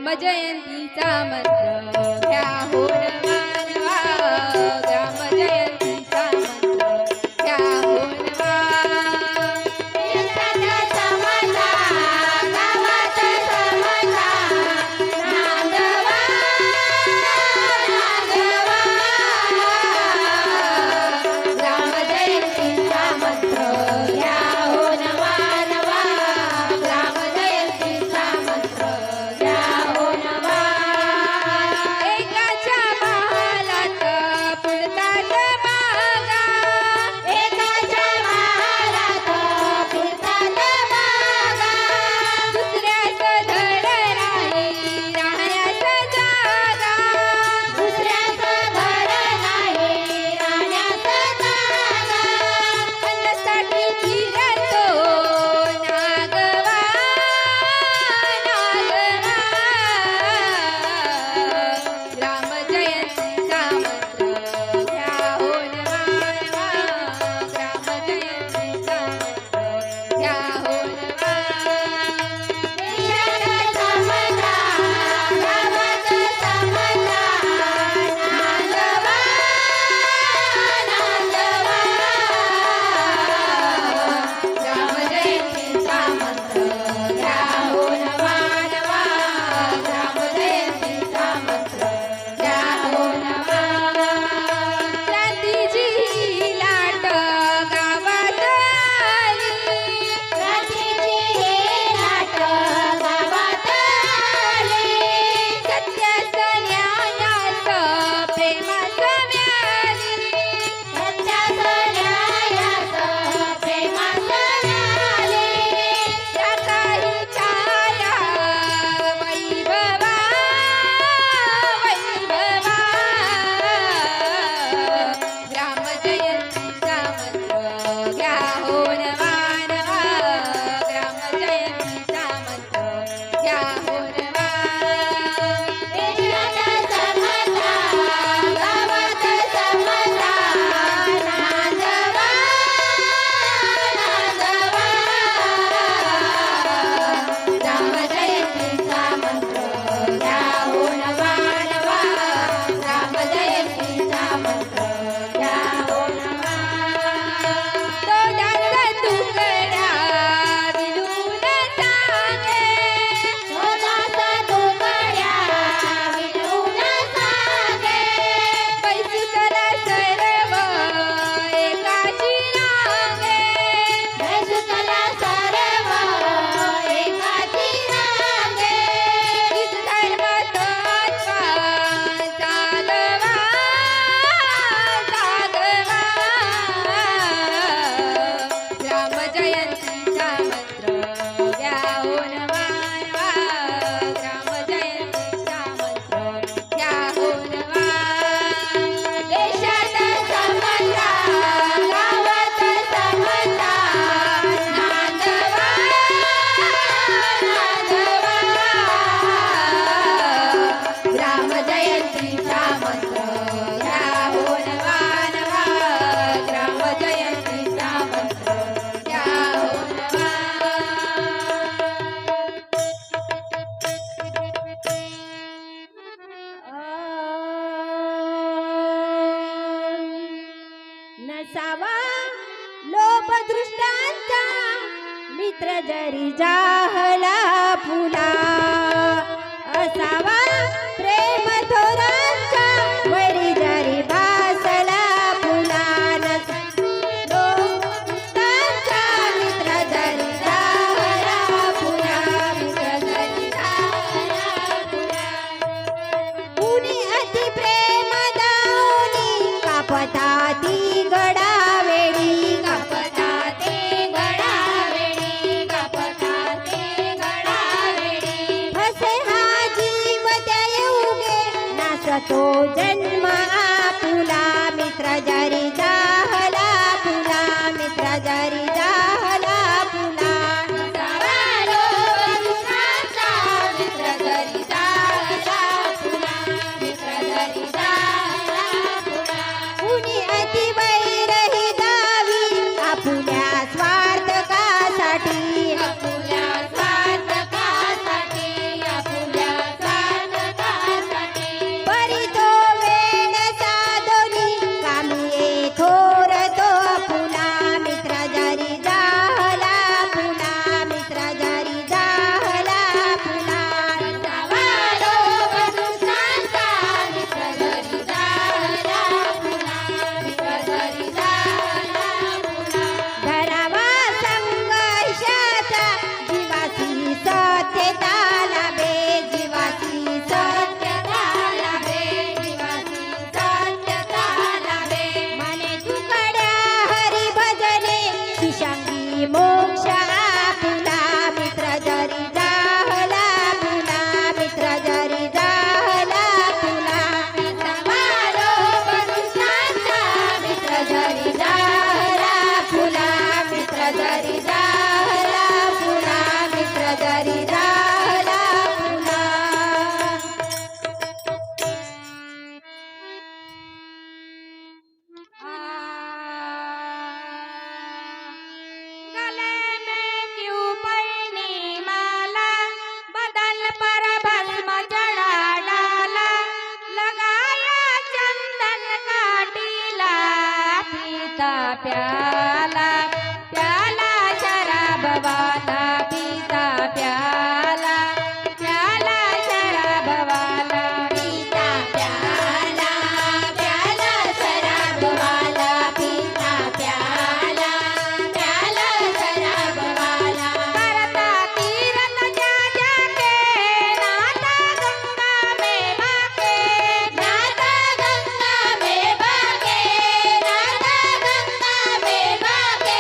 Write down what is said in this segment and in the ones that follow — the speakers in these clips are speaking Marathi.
ग्राम जयंतीचा मंत्र घ्या हो मानवा, ग्राम जयंतीचा मंत्र घ्या हो नवा. नसावा लोभदृष्टांचा मित्र जरी जाहला फुला, असावा प्रेम थोरांचा वरी जरी भासला फुला. लोभदृष्टांचा मित्र जरी जाहला फुला, मित्र जरी जाहला फुला. कुणी अति प्रेम दाऊनी कापताती गडावेडी, कापताते गडावेडी, कापताते गडावेडी. फसे हा जीव त्या येऊगे नासतो जन्म आपुला, मित्र जरी जाहला फुला, मित्र जरी जाहला फुला. मित्र जरी जाहला फुला, मित्र जरी जाहला फुला. कुणी अति वैरही दावी आपुल्या स्वार्थकासाठी, आपुल्या स्वार्थकासाठी, आपुल्या वाला पीता प्याला प्याला शराब वाला पीता प्याला प्याला शराब वाला पीता प्याला प्याला शराब वाला पीता प्याला प्याला शराब वाला करता तीरथ जा जाके नाता गंगा में बाके नाता गंगा में बाके नाता गंगा में बाके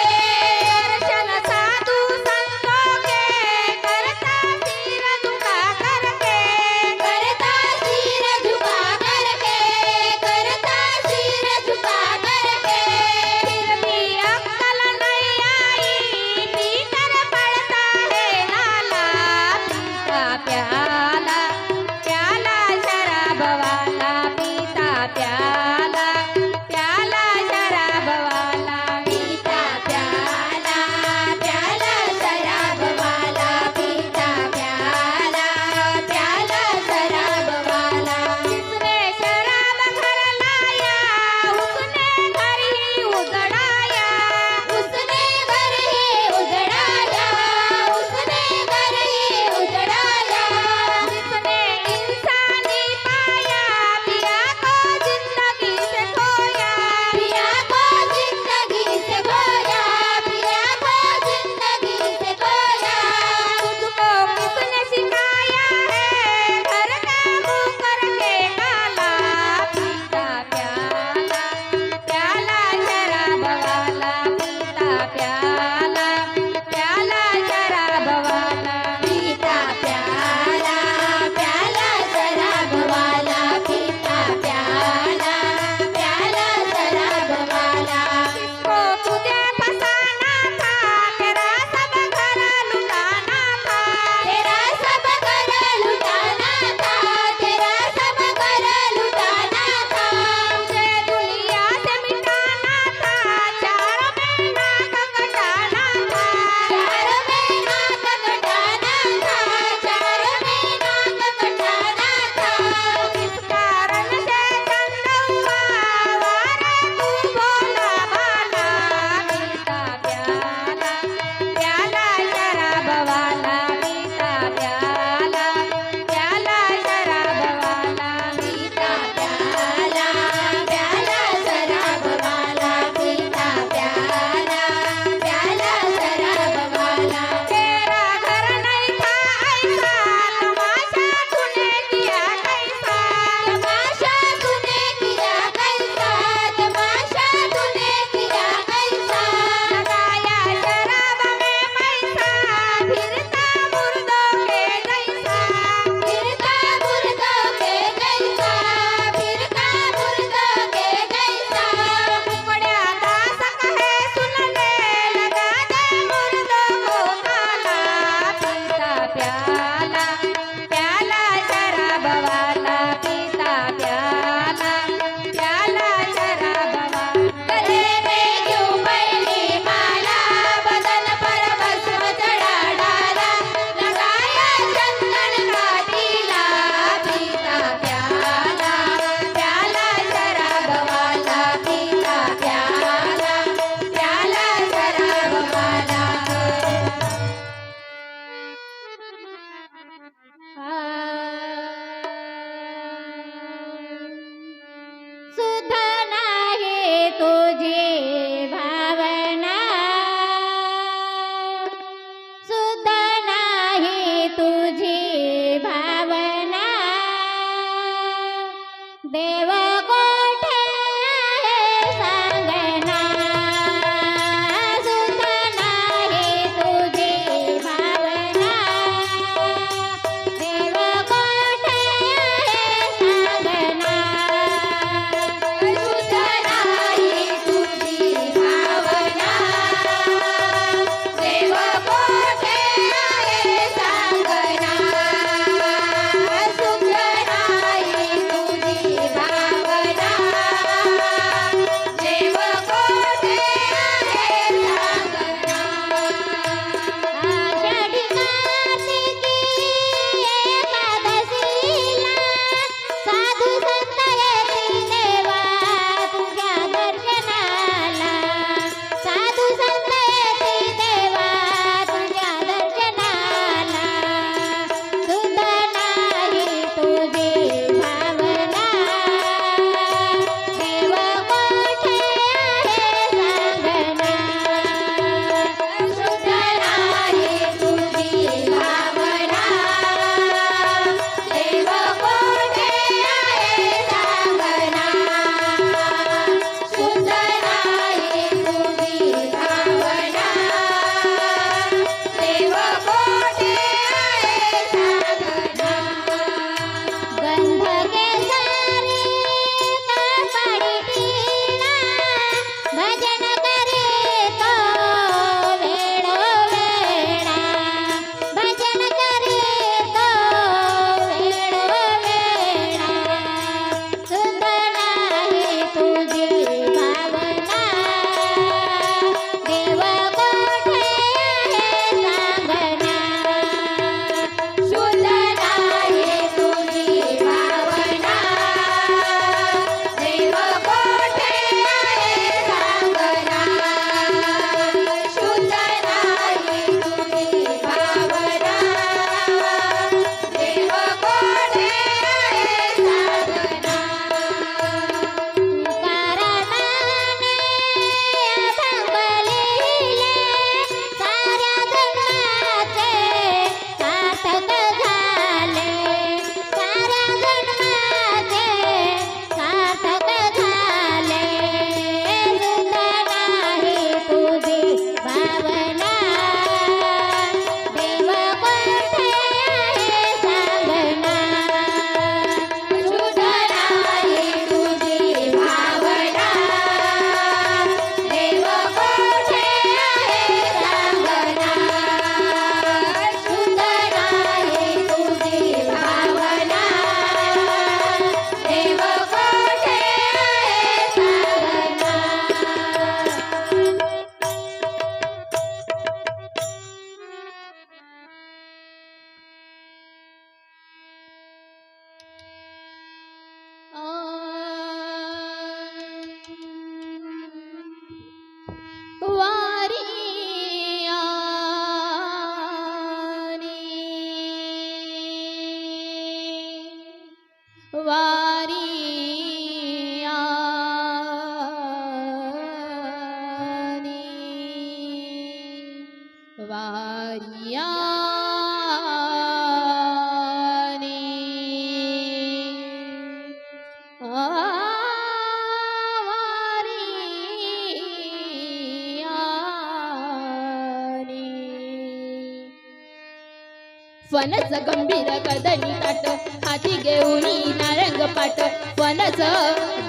फणस गंभीर कदनी ताट हाती घेऊनी नारंग पाट फणस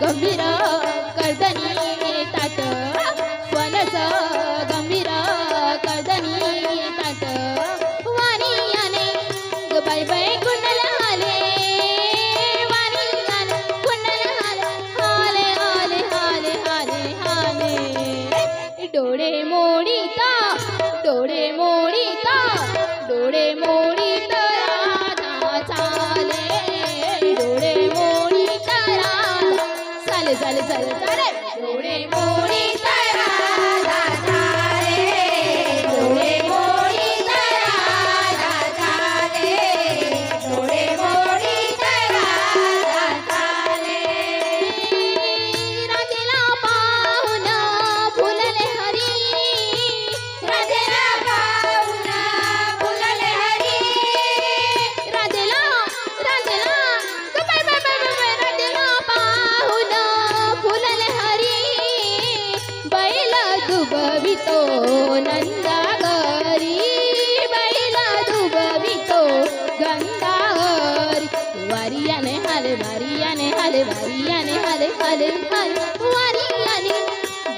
गंभीर कर्दनी ताट फणस गंभीर कर्दनी ताट वाणी याने ग बाई बाई कुंडल हाले वाणी याने कुंडल हाले हाले हाले हाले हाले हाले डोळे मोडीता डोळे मोडीता डोळे मोडीत राधा चाले डोळे मोडीत राधा चाले चाले चाले चाले डोळे मोडीत राधा चाले डोळे मोडीत राधा चाले डोळे मोडीत राधा चाले राधेला पाहुन फुलले हरी राधेला पाहुन फुलले हरी राधेला राधेला ग बाय बाय बाय बाय राधेला पाहुन फुलले हरी बैल दुबवितो नंदा घरी बैल दुबवितो गंगा हरी वारियाने हाले वारियाने हाले वारियाने हाले हाले हाले वारियाने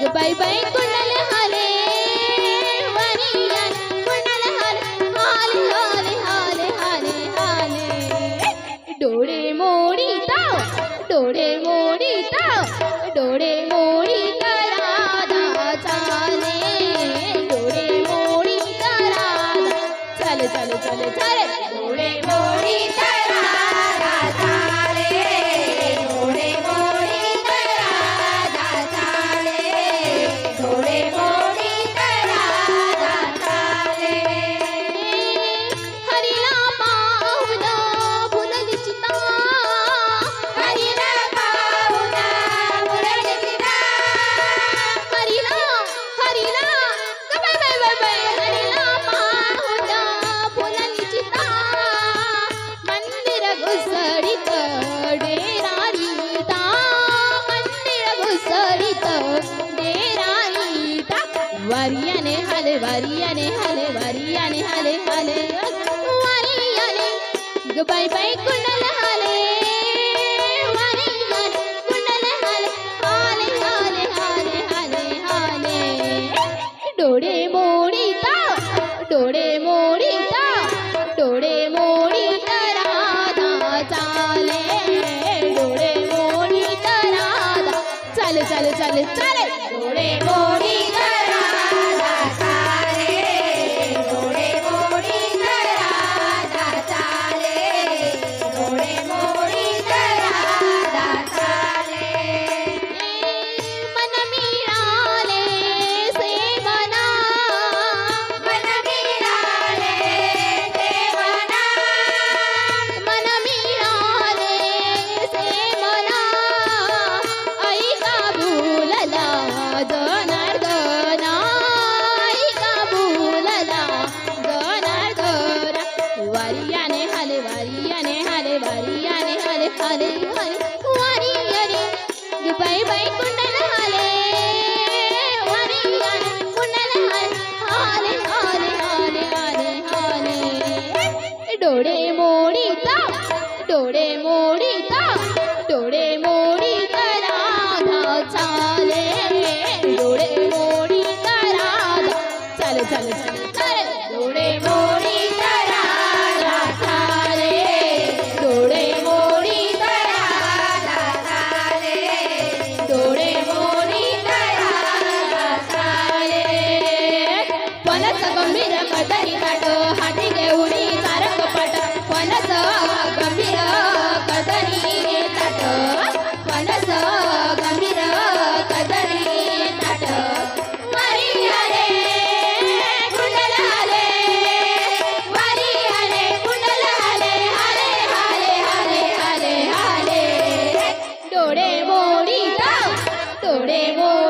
ग बाई बाई कुंडल हाले वारियाने कुंडल हाले हाले हाले हाले हाले हाले डोळे मोडीता डोळे मोडीता डोळे मोडीत राधा चाले डोळे मोडीत राधा चाले चाले चाले चाले डोळे मोडीत राधा चाले डोळे मोडीत राधा चाले डोळे मोडीत राधा चाले हरीला पाहुन फुलली चिता हरीला पाहुन फुलली चिता हरीला हरीला ग बाय बाय बाय बाय हरीला पाहुन फुलली चिता मंदिर घुसडीत डेरारीता मंदिर घुसडीत डेरारीता वारियाने हाले वारियाने हाले वारियाने हाले हाले वारियाने ग बाय बाय कुंडल हाले वारियाने कुंडल हाले हाले हाले हाले हाले हाले डोळे मोडीता डोळे मोडीता डोळे मोडीत राधा चाले डोळे मोडीत राधा चाले चाले चाले चाले डोळे मोडीत राधा चाले डोळे मोडीत राधा चाले डोळे मोडीत राधा चाले मन मिळाले सेवना मन मिळाले सेवना मन मिळाले सेवना ऐका भूलला जनार्दना ऐका भूलला जनार्दना वारियाने हाले वारियाने हाले वारियाने हाले हाले हाले वारियाने ग बाई बाई कुंडल हाले वारियाने कुंडल हाले हाले हाले हाले हाले हाले डोळे मोडीता डोळे मोडीता डोळे मोडीत राधा चाले डोळे मोडीत राधा चाले चाले चाले चाले डोळे मोडीत राधा चाले डोळे मोडीत राधा चाले डोळे मोडीत राधा चाले फणस गंभीर कदनी ताट हाती घेऊनी तारंग पाट फणस गंभीर कदनी ताट फणस गंभीर कदनी ताट वारियाने कुंडल हाले वारियाने कुंडल हाले हाले हाले हाले हाले हाले डोळे मोडीता डोळे मोडीता